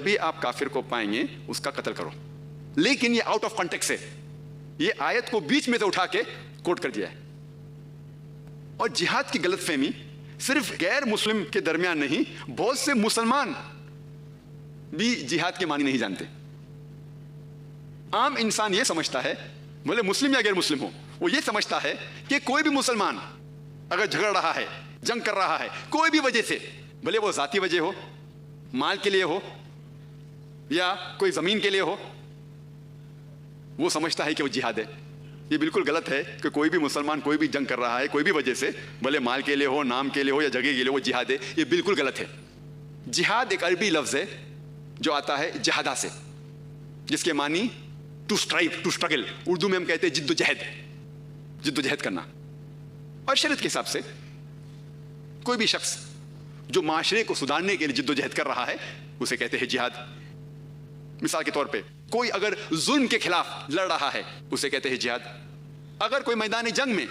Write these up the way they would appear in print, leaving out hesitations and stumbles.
بھی آپ کافر کو پائیں گے اس کا قتل کرو. لیکن یہ آؤٹ آف کانٹیکسٹ ہے, یہ آیت کو بیچ میں سے اٹھا کے کوٹ کر دیا ہے. اور جہاد کی غلط فہمی صرف غیر مسلم کے درمیان نہیں, بہت سے مسلمان بھی جہاد کے معنی نہیں جانتے. عام انسان یہ سمجھتا ہے, بولے مسلم یا غیر مسلم ہو, وہ یہ سمجھتا ہے کہ کوئی بھی مسلمان اگر جھگڑ رہا ہے, جنگ کر رہا ہے کوئی بھی وجہ سے, بھلے وہ ذاتی وجہ ہو, مال کے لیے ہو یا کوئی زمین کے لیے ہو, وہ سمجھتا ہے کہ وہ جہاد ہے. یہ بالکل غلط ہے کہ کوئی بھی مسلمان کوئی بھی جنگ کر رہا ہے کوئی بھی وجہ سے, بھلے مال کے لیے ہو, نام کے لیے ہو یا جگہ کے لیے, وہ جہاد ہے. یہ بالکل غلط ہے. جہاد ایک عربی لفظ ہے جو آتا ہے جہادہ سے, جس کے معنی to strive, to struggle. Urdu میں ہم کہتے ہیں جد و جہد, جد و جہد کرنا. اور شریعت کے حساب سے کوئی بھی شخص جو معاشرے کو سدھارنے کے لیے جد و جہد کر رہا ہے اسے کہتے ہیں جہاد. مثال کے طور پہ کوئی اگر ظلم کے خلاف لڑ رہا ہے اسے کہتے ہیں جہاد. اگر کوئی میدان جنگ میں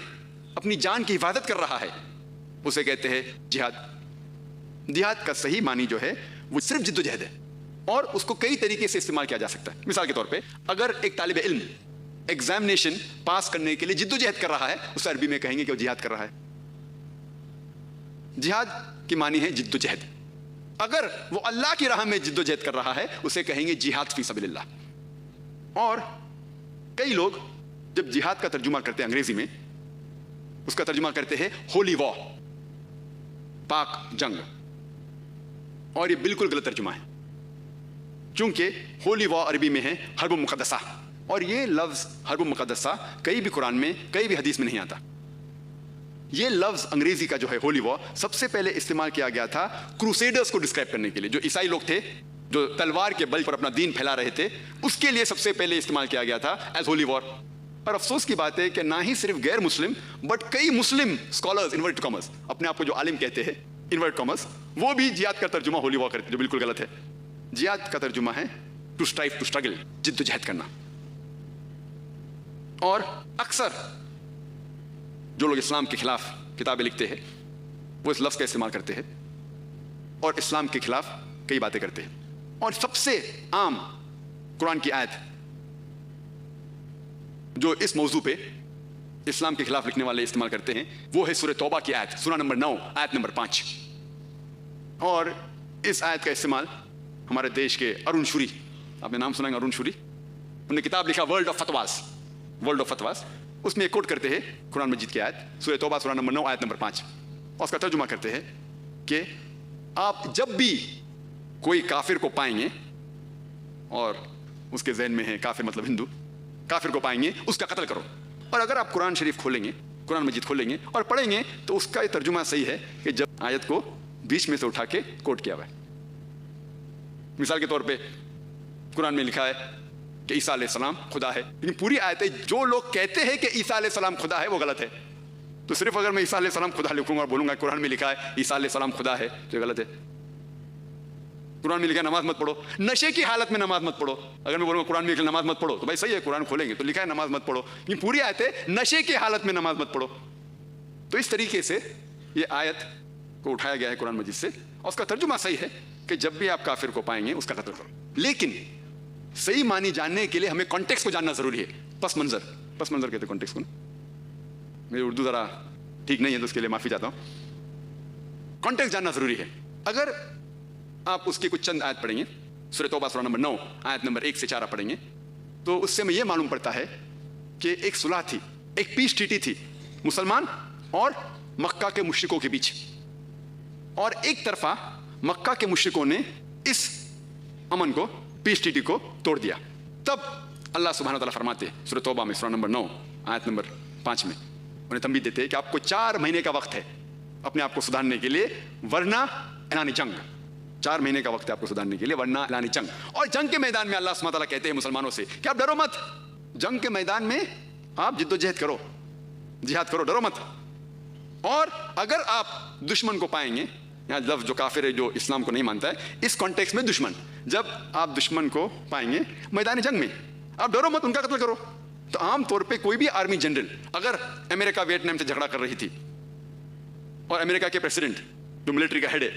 اپنی جان کی حفاظت کر رہا ہے اسے کہتے ہیں جہاد. جہاد کا صحیح معنی جو ہے وہ صرف جد و جہد ہے, اور اس کو کئی طریقے سے استعمال کیا جا سکتا ہے. مثال کے طور پہ اگر ایک طالب علم ایگزامینیشن پاس کرنے کے لیے جد و جہد کر رہا ہے اسے عربی میں کہیں گے کہ وہ جہاد کر رہا ہے. جہاد کی معنی ہے جد و جہد. اگر وہ اللہ کی راہ میں جد و جہد کر رہا ہے اسے کہیں گے جہاد فی سبیل اللہ. اور کئی لوگ جب جہاد کا ترجمہ کرتے ہیں انگریزی میں, اس کا ترجمہ کرتے ہیں ہولی وار, پاک جنگ. اور یہ بالکل غلط ترجمہ ہے, چونکہ ہولی وار عربی میں ہے حرب مقدسہ, اور یہ لفظ حرب مقدسہ کئی بھی قرآن میں کئی بھی حدیث میں نہیں آتا. یہ لفظ انگریزی کا جو ہے ہولی وار سب سے پہلے استعمال کیا گیا تھا کروسیڈرز کو ڈسکرائب کرنے کے لیے, جو عیسائی لوگ تھے جو تلوار کے بل پر اپنا دین پھیلا رہے تھے, اس کے لیے سب سے پہلے استعمال کیا گیا تھا ایز ہولی وار. اور افسوس کی بات ہے کہ نہ ہی صرف غیر مسلم بٹ کئی مسلم اسکالرز انورٹ کامرس, اپنے آپ کو جو عالم کہتے ہیں انورٹ کامرس, وہ بھی جہاد کا ترجمہ ہولی وار کرتے, جو بالکل غلط ہے. جہاد کا ترجمہ ہے ٹو اسٹرائیو, ٹو اسٹرگل, جد و جہد کرنا. اور اکثر جو لوگ اسلام کے خلاف کتابیں لکھتے ہیں وہ اس لفظ کا استعمال کرتے ہیں اور اسلام کے خلاف کئی باتیں کرتے ہیں. اور سب سے عام قرآن کی آیت جو اس موضوع پہ اسلام کے خلاف لکھنے والے استعمال کرتے ہیں وہ ہے سورہ توبہ کی آیت, سورہ نمبر 9 آیت نمبر 5. اور اس آیت کا استعمال ہمارے دیش کے ارون شوری, آپ نے نام سنا ہے ارون شوری, انہوں نے کتاب لکھا ورلڈ آف فتواز, ورلڈ آف فتواز. اس میں کوٹ کرتے ہیں قرآن مجید کی آیت سورہ توبہ سورہ نمبر 9 آیت نمبر 5, اور اس کا ترجمہ کرتے ہیں کہ آپ جب بھی کوئی کافر کو پائیں گے, اور اس کے ذہن میں ہے کافر مطلب ہندو, کافر کو پائیں گے اس کا قتل کرو. اور اگر آپ قرآن شریف کھولیں گے, قرآن مجید کھولیں گے اور پڑھیں گے تو اس کا یہ ترجمہ صحیح ہے کہ جب آیت کو بیچ میں سے اٹھا کے کوٹ کیا ہوا ہے. مثال کے طور پہ قرآن میں لکھا ہے کہ عیسیٰ علیہ السلام خدا ہے, لیکن پوری آیت ہے جو لوگ کہتے ہیں کہ عیسیٰ علیہ السلام خدا ہے وہ غلط ہے. تو صرف اگر میں عیسیٰ علیہ السلام خدا لکھوں گا اور بولوں گا قرآن میں لکھا ہے عیسیٰ علیہ السلام خدا ہے تو یہ غلط ہے. قرآن میں لکھا ہے نماز مت پڑھو, نشے کی حالت میں نماز مت پڑھو. اگر میں بولوں گا قرآن میں لکھا نماز مت پڑھو تو بھائی صحیح ہے, قرآن کھولیں گے تو لکھا ہے نماز مت پڑھو, یہ پوری آیت ہے نشے کی حالت میں نماز مت پڑھو. تو اس طریقے سے یہ آیت کو اٹھایا گیا ہے قرآن مجید سے, اور اس کا ترجمہ صحیح ہے کہ جب بھی آپ کافر کو پائیں گے اس کا قتل کرو. لیکن صحیح معنی جاننے کے لیے ہمیں کانٹیکسٹ کو جاننا ضروری ہے. پس منظر, پس منظر کہتے ہیں کانٹیکسٹ کو. میری اردو ذرا ٹھیک نہیں ہے تو اس کے لیے معافی چاہتا ہوں. کانٹیکسٹ جاننا ضروری ہے. اگر آپ اس کی کچھ چند آیت پڑھیں گے, سورہ توبہ سورہ نمبر 9 آیت نمبر 1 سے 4 پڑھیں گے تو اس سے ہمیں یہ معلوم پڑتا ہے کہ ایک صلح تھی, ایک پیس ٹریٹی تھی مسلمان اور مکہ کے مشرکوں کے بیچ, اور ایک طرفہ مکہ کے مشرکوں نے اس امن کو, پیس ٹریٹی کو توڑ دیا. تب اللہ سبحانہ وتعالیٰ فرماتے ہیں سورہ توبہ میں سورہ نمبر 9 آیت نمبر 5 میں انہیں تنبیہ دیتے ہیں کہ آپ کو 4 مہینے کا وقت ہے اپنے آپ کو سدھارنے کے لیے, ورنہ اعلان جنگ. 4 مہینے کا وقت ہے آپ کو سدھارنے کے لیے ورنہ اعلان جنگ. اور جنگ کے میدان میں اللہ سبحانہ وتعالیٰ کہتے ہیں مسلمانوں سے کہ آپ ڈرو مت, جنگ کے میدان میں آپ جد و جہد کرو, جہاد کرو, ڈرو مت. اور اگر آپ دشمن کو پائیں گے, یہاں لفظ جو کافر ہے جو اسلام کو نہیں مانتا ہے, اس کانٹیکس میں دشمن, جب آپ دشمن کو پائیں گے میدان جنگ میں آپ ڈرو مت, ان کا قتل کرو. تو عام طور پہ کوئی بھی آرمی جنرل, اگر امریکہ ویتنام سے جھگڑا کر رہی تھی اور امریکہ کے پریزیڈنٹ جو ملٹری کا ہیڈ ہے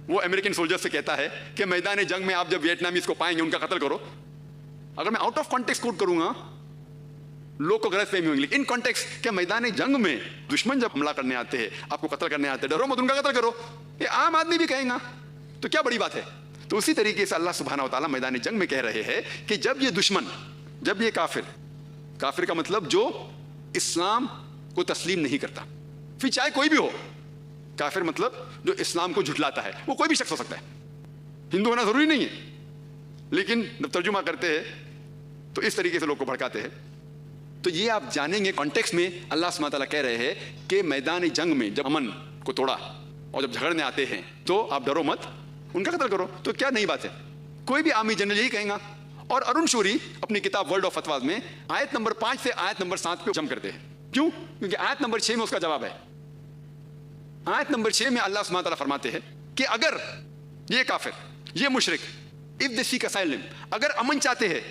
वो अमेरिकन सोल्जर से कहता है कि मैदान जंग में आप जब वियतनामीज को पाएंगे उनका कत्ल करो। अगर मैं आउट ऑफ कॉन्टेक्स्ट कोट करूंगा लोग को गलत फहमी होंगी, लेकिन इन कॉन्टेक्स्ट क्या मैदान जंग में दुश्मन जब हमला करने आते हैं, आपको कत्ल करने आते हैं, डरो मत, उनका कत्ल करो, ये आम आदमी भी कहेगा तो क्या बड़ी बात है। तो उसी तरीके से अल्लाह सुब्हानहू व तआला मैदान जंग में कह रहे हैं कि जब ये दुश्मन, जब ये काफिर, काफिर का मतलब जो इस्लाम को तस्लीम नहीं करता, फिर चाहे कोई भी हो, काफिर मतलब जो इस्लाम को झुठलाता है, वो कोई भी शख्स हो सकता है, हिंदू होना जरूरी नहीं है, लेकिन जब तर्जुमा करते हैं तो इस तरीके से लोग को भड़काते हैं। तो ये आप जानेंगे कॉन्टेक्स्ट में अल्लाह सुब्हानहू व तआला कह रहे हैं कि मैदान जंग में जब अमन को तोड़ा और जब झगड़ने आते हैं तो आप डरो मत, उनका कत्ल करो। तो क्या नई बात है, कोई भी आर्मी जनरल यही कहेगा। और अरुण शूरी अपनी किताब वर्ल्ड ऑफ फतवाज में आयत नंबर 5 से आयत नंबर 7 पे जम करते हैं। क्यों? क्योंकि आयत नंबर 6 में उसका जवाब है। आयत नंबर 6 में अल्लाह सुब्हानहू व तआला फरमाते हैं कि अगर ये काफिर, ये मुशरिक, इफ दे सीक असाइलम, अगर अमन चाहते हैं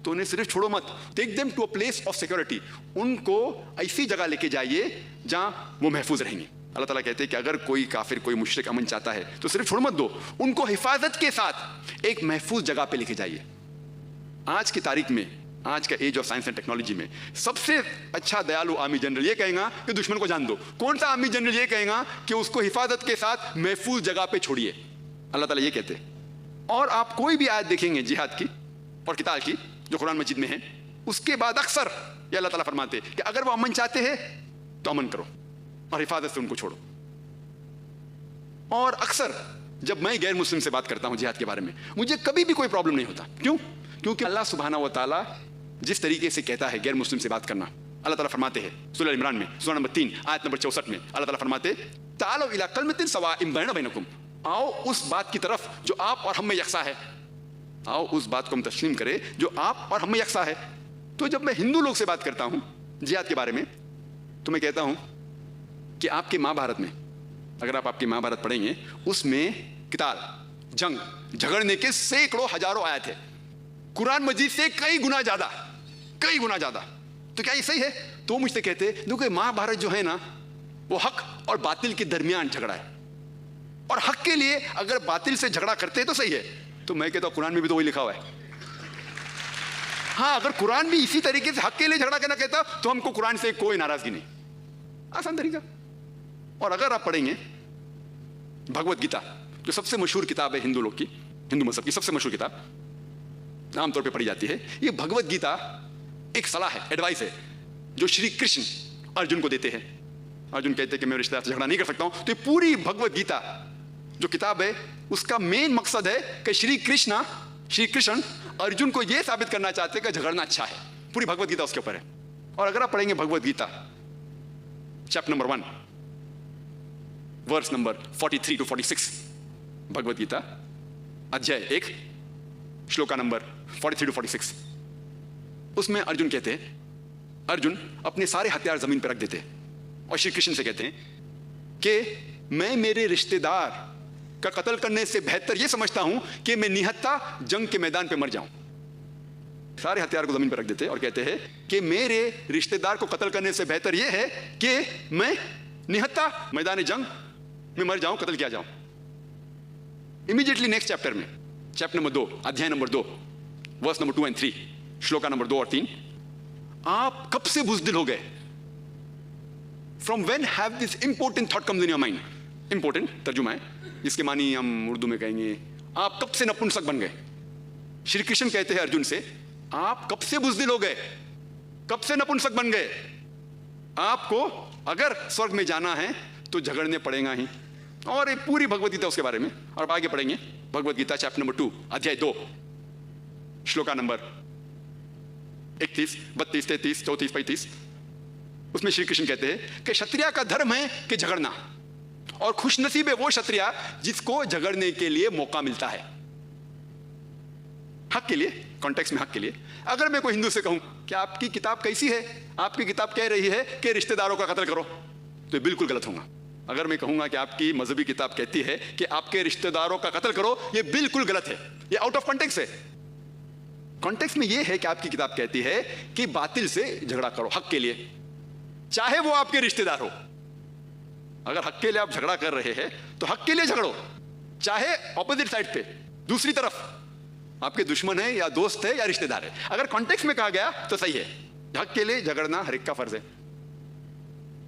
तो उन्हें सिर्फ छोड़ो मत, take them to a place of security, उनको ऐसी जगह लेके जाइए जहां वो महफूज रहेंगे। अल्लाह ताला कहते हैं कि अगर कोई काफिर, कोई मुशरिक अमन चाहता है तो सिर्फ छोड़ मत दो, उनको हिफाजत के साथ एक महफूज जगह पे लेके जाइए। आज की तारीख में, आज का age of science and technology में सबसे अच्छा दयालु आर्मी जनरल ये कहेगा कि दुश्मन को जान दो। कौन सा आर्मी जनरल ये कहेगा कि उसको हिफाजत के साथ महफूज जगह पे छोड़िए? अल्लाह ताला ये कहते हैं। और आप कोई भी आयत देखेंगे जिहाद की और किताल की जो कुरान मजीद में है, उसके बाद अक्सर ये अल्लाह ताला फरमाते हैं कि अगर वो अमन चाहते हैं तो अमन करो और हिफाजत से उनको छोड़ो। और अक्सर जब मैं गैर मुस्लिम से बात करता हूं जिहाद के बारे में, मुझे कभी भी कोई प्रॉब्लम नहीं होता। क्यों? क्योंकि अल्लाह सुब्हानहू व तआला जिस तरीके से कहता है गैर मुस्लिम से बात करना, अल्लाह ताला फरमाते हैं सूरह इमरान में सूरह नंबर 3 आयत नंबर 64 में अल्लाह ताला फरमाते तालो इला कलमतिन सवाइम बैना बैनकुम, आओ उस बात की तरफ जो आप और हम में यकसा है, आओ उस बात को हम तस्लीम करें जो आप और हम में यकसा है। तो जब मैं हिंदू लोग से बात करता हूं जिहाद के बारे में तो मैं कहता हूं कि आपके महाभारत में, अगर आप आपकी महाभारत पढ़ेंगे, उसमें किताल, जंग, झगड़ने के सैकड़ों हजारों आयत है, कुरान मजीद से कई गुना ज्यादा, कई गुना ज्यादा। तो क्या ये सही है? तो मुझसे कहते देखो महाभारत जो है ना वो हक और बातिल के दरमियान झगड़ा है, और हक के लिए अगर बातिल से झगड़ा करते हैं तो सही है। तो मैं कहता हूं कुरान में भी तो वही लिखा हुआ है। हाँ, अगर कुरान भी इसी तरीके से हक के लिए झगड़ा करना कहता तो हमको कुरान से कोई नाराजगी नहीं, आसान तरीका। और अगर आप पढ़ेंगे भगवत गीता, जो सबसे मशहूर किताब है हिंदू लोग की, हिंदू मजहब की सबसे मशहूर किताब, आमतौर पे पढ़ी जाती है, ये भगवत गीता एक सलाह है, एडवाइस है, जो श्री कृष्ण अर्जुन को देते हैं। अर्जुन कहते हैं कि मैं रिश्तेदार से झगड़ा नहीं कर सकता हूं। तो ये पूरी भगवत गीता जो किताब है, उसका मेन मकसद है कि श्री कृष्ण अर्जुन को यह साबित करना चाहते हैं कि झगड़ना अच्छा है। पूरी भगवत गीता उसके ऊपर है। और अगर आप पढ़ेंगे Bhagavad Gita chapter number 1 verse number 43 to 46, Bhagavad Gita अध्याय 1 श्लोका नंबर 43 to 46, उसमें अर्जुन कहते हैं, अर्जुन अपने सारे हथियार जमीन पर रख देते हैं और श्री कृष्ण से कहते हैं कि मैं मेरे रिश्तेदार का कत्ल करने से बेहतर यह समझता हूं कि मैं निहत्था जंग के मैदान पे मर जाऊं। सारे हथियार को जमीन पर रख देते हैं और कहते हैं कि मेरे रिश्तेदार को कत्ल करने से बेहतर यह है कि मैं निहत्था मैदान जंग में मर जाऊं, कत्ल किया जाऊं। इमीडिएटली नेक्स्ट चैप्टर में, चैप्टर नंबर 2 अध्याय number 2 verse number 2 and 3, shloka number 2 और 3, आप कब से बुज़दिल हो गए? From when have this important thought comes in your mind? Important तर्जुमा है, जिसके मानी हम उर्दू में कहेंगे आप कब से नपुंसक बन गए। श्री कृष्ण कहते हैं अर्जुन से, आप कब से बुज़दिल हो गए, कब से नपुंसक बन गए? आपको अगर स्वर्ग में जाना है तो झगड़ने पड़ेगा ही। और एक पूरी भगवत गीता उसके बारे में। और अब आगे पढ़ेंगे भगवत गीता चैप्टर नंबर 2 अध्याय 2 श्लोका नंबर 31, 32, 33, 34, 35, उसमें श्री कृष्ण कहते हैं कि क्षत्रिय का धर्म है कि झगड़ना, और खुशनसीब है वो क्षत्रिय जिसको झगड़ने के लिए मौका मिलता है। हक के लिए, कॉन्टेक्स्ट में हक के लिए। अगर मैं कोई हिंदू से कहूं कि आपकी किताब कैसी है, आपकी किताब कह रही है कि रिश्तेदारों का कत्ल करो, तो बिल्कुल गलत होगा। अगर मैं कहूंगा कि आपकी मजहबी किताब कहती है कि आपके रिश्तेदारों का कत्ल करो, ये बिल्कुल गलत है, ये आउट ऑफ कॉन्टेक्स्ट है। कॉन्टेक्स्ट में ये है कि आपकी किताब कहती है कि बातिल से झगड़ा करो हक के लिए, चाहे वो आपके रिश्तेदार हो। अगर हक के लिए आप झगड़ा कर रहे हैं तो हक के लिए झगड़ो, चाहे ऑपोजिट साइड पे, दूसरी तरफ आपके दुश्मन है या दोस्त है या रिश्तेदार है, अगर कॉन्टेक्स्ट में कहा गया तो सही है। हक के लिए झगड़ना हर एक का फर्ज है।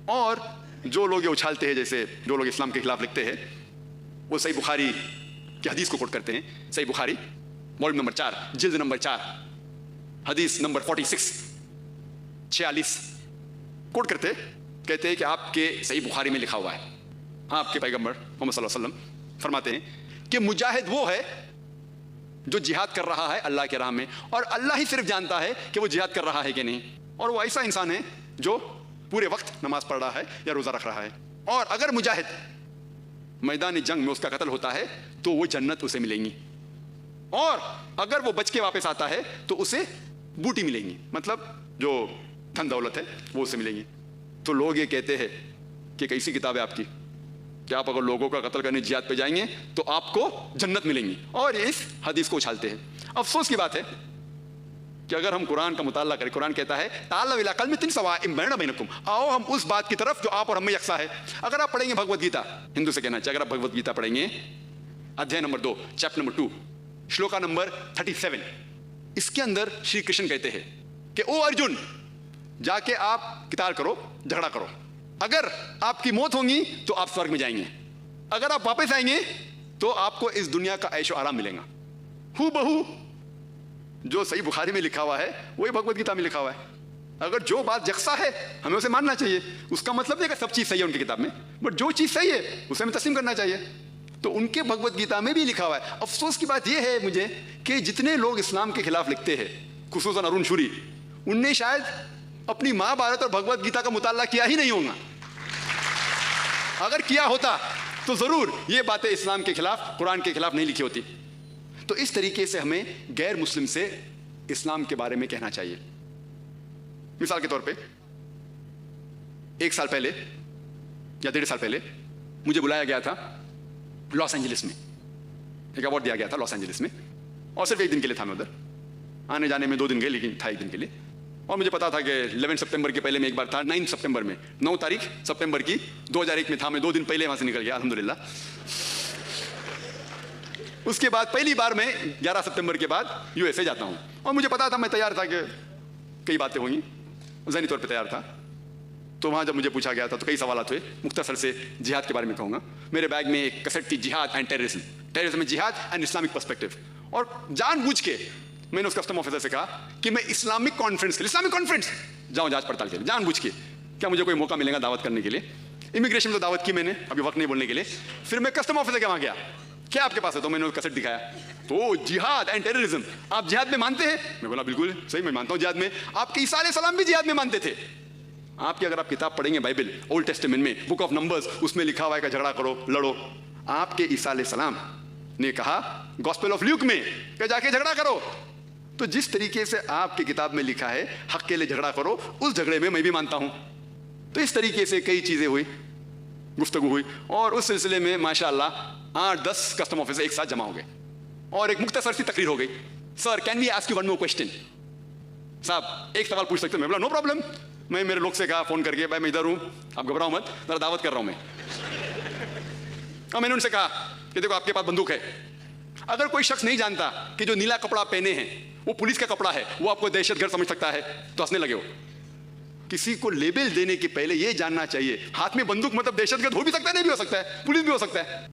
और जो लोग ये उछालते हैं, जैसे जो लोग इस्लाम के खिलाफ लिखते हैं, वो सही बुखारी की हदीस को कोट करते हैं। सही बुखारी वॉल्यूम नंबर 4 जिल्द नंबर 4 हदीस नंबर 46 कोट करते, कहते हैं कि आपके सही बुखारी में लिखा हुआ है, आपके पैगंबर मोहम्मद सल्लल्लाहु अलैहि वसल्लम फरमाते हैं कि मुजाहिद वो है जो जिहाद कर रहा है अल्लाह के राह में, और अल्लाह ही सिर्फ जानता है कि वो जिहाद कर रहा है कि नहीं। और वो ऐसा इंसान है जो पूरे वक्त नमाज पढ़ रहा है या रोजा रख रहा है। और अगर मुजाहिद मैदान जंग में उसका कत्ल होता है तो वो जन्नत उसे मिलेंगी, और अगर वो बच के वापस आता है तो उसे बूटी मिलेंगी, मतलब जो धन दौलत है वो उसे मिलेंगी। तो लोग ये कहते हैं कि कैसी किताब है आपकी कि आप अगर लोगों का कत्ल करने जिहाद पे जाएंगे तो आपको जन्नत मिलेंगी, और इस हदीस को उछालते हैं। अफसोस की बात है कि अगर हम कुरान का मुताला करें, कुरान कहता है तालव इला कलमतिन सवाइम बैनकुम, आओ हम उस बात की तरफ जो आप और हम में यकसा है। अगर आप पढ़ेंगे भगवत गीता, हिंदू से कहना चाहिए, अगर आप भगवत गीता पढ़ेंगे अध्याय number 2 chapter number 2 shloka number 37, इसके अंदर श्री कृष्ण कहते हैं कि ओ अर्जुन, जाके आप किताल करो, झगड़ा करो, अगर आपकी मौत होगी तो आप स्वर्ग में जाएंगे, अगर आप वापस आएंगे तो आपको इस दुनिया का ऐशो आराम मिलेगा। हू बहू जो सही बुखारी में लिखा हुआ है वही भगवत गीता में लिखा हुआ है। अगर जो बात यकसा है हमें उसे मानना चाहिए, उसका मतलब नहीं कि सब चीज़ सही है उनकी किताब में, बट जो चीज़ सही है उसे हमें तस्लीम करना चाहिए। तो उनके भगवत गीता में भी लिखा हुआ है। अफसोस की बात यह है मुझे कि जितने लोग इस्लाम के खिलाफ लिखते हैं, खुसूसन अरुण शूरी, उनने शायद अपनी महाभारत और भगवत गीता का मुताला किया ही नहीं होगा। अगर किया होता तो जरूर ये बातें इस्लाम के खिलाफ, कुरान के खिलाफ नहीं लिखी होती। तो इस तरीके से हमें गैर मुस्लिम से इस्लाम के बारे में कहना चाहिए। मिसाल के तौर पे 1 साल पहले या 1.5 साल पहले मुझे बुलाया गया था लॉस एंजलिस में, एक अवार्ड दिया गया था लॉस एंजलिस में, और सिर्फ 1 दिन के लिए था। मैं उधर आने जाने में 2 दिन गए, लेकिन था 1 दिन के लिए। और मुझे पता था कि 11 सितंबर के पहले मैं एक बार था, 9 सितंबर में, 9 तारीख सितंबर की 2001 में था। मैं 2 दिन पहले वहां से निकल गया अल्हम्दुलिल्लाह। उसके बाद पहली बार मैं 11 सितंबर के बाद यूएसए जाता हूं, और मुझे पता था, मैं तैयार था कि कई बातें होंगी, ज़हनी तौर पे तैयार था। तो वहाँ जब मुझे पूछा गया था तो कई सवाल हुए। मुख्तसर से जिहाद के बारे में कहूँगा। मेरे बैग में एक कैसेट थी, जिहाद एंड टेररिज्म, टेररिज्म जिहाद एंड इस्लामिक पर्सपेक्टिव। और जानबूझ के मैंने उस कस्टम ऑफिसर से कहा कि मैं इस्लामिक कॉन्फ्रेंस के लिए, इस्लामिक कॉन्फ्रेंस जाऊँ जांच पड़ताल के लिए, जानबूझ के, क्या मुझे कोई मौका मिलेगा दावत करने के लिए। इमिग्रेशन में तो दावत की मैंने, अभी वक्त नहीं बोलने के लिए। फिर मैं कस्टम ऑफिसर के वहाँ गया, क्या आपके पास है? तो मैंने वो कैसेट दिखाया, तो जिहाद एंड टेररिज्म, आप जिहाद में मानते हैं? मैं बोला बिल्कुल सही, मैं मानता हूँ जिहाद में। आपके ईसा अलैहिस्सलाम भी जिहाद में मानते थे। आपकी अगर आप किताब पढ़ेंगे बाइबल, ओल्ड टेस्टामेंट में बुक ऑफ नंबर्स, उसमें लिखा हुआ है कि झगड़ा करो, लड़ो। आपके ईसा अलैहिस्सलाम ने कहा गॉस्पेल ऑफ ल्यूक में कि जाके झगड़ा करो। तो जिस तरीके से आपकी किताब में लिखा है हक के लिए झगड़ा करो, उस झगड़े में मैं भी मानता हूं। तो इस तरीके से कई चीजें हुई, गुफ्तगू हुई, और उस सिलसिले में माशाअल्लाह 8-10 कस्टम ऑफिसर एक साथ जमा हो गए और एक मुख्तसर सी तकरीर हो गई। Sir can we ask you one more question? साहब एक सवाल पूछ सकते हैं? मैं बोला नो प्रॉब्लम। मैं मेरे लोग से कहा फोन करके, भाई मैं इधर हूं, आप घबराओ मत, जरा दावत कर रहा हूं मैं। और मैंने उनसे कहा कि देखो आपके पास बंदूक है, अगर कोई शख्स नहीं जानता कि जो नीला कपड़ा पहने हैं वो पुलिस का कपड़ा है, वो आपको दहशतगर्द समझ सकता है, तो हंसने लगे हो। किसी को लेबल देने के पहले ये जानना चाहिए हाथ में बंदूक मतलब दहशतगर्द हो भी सकता है, नहीं भी हो सकता है, पुलिस भी हो सकता है।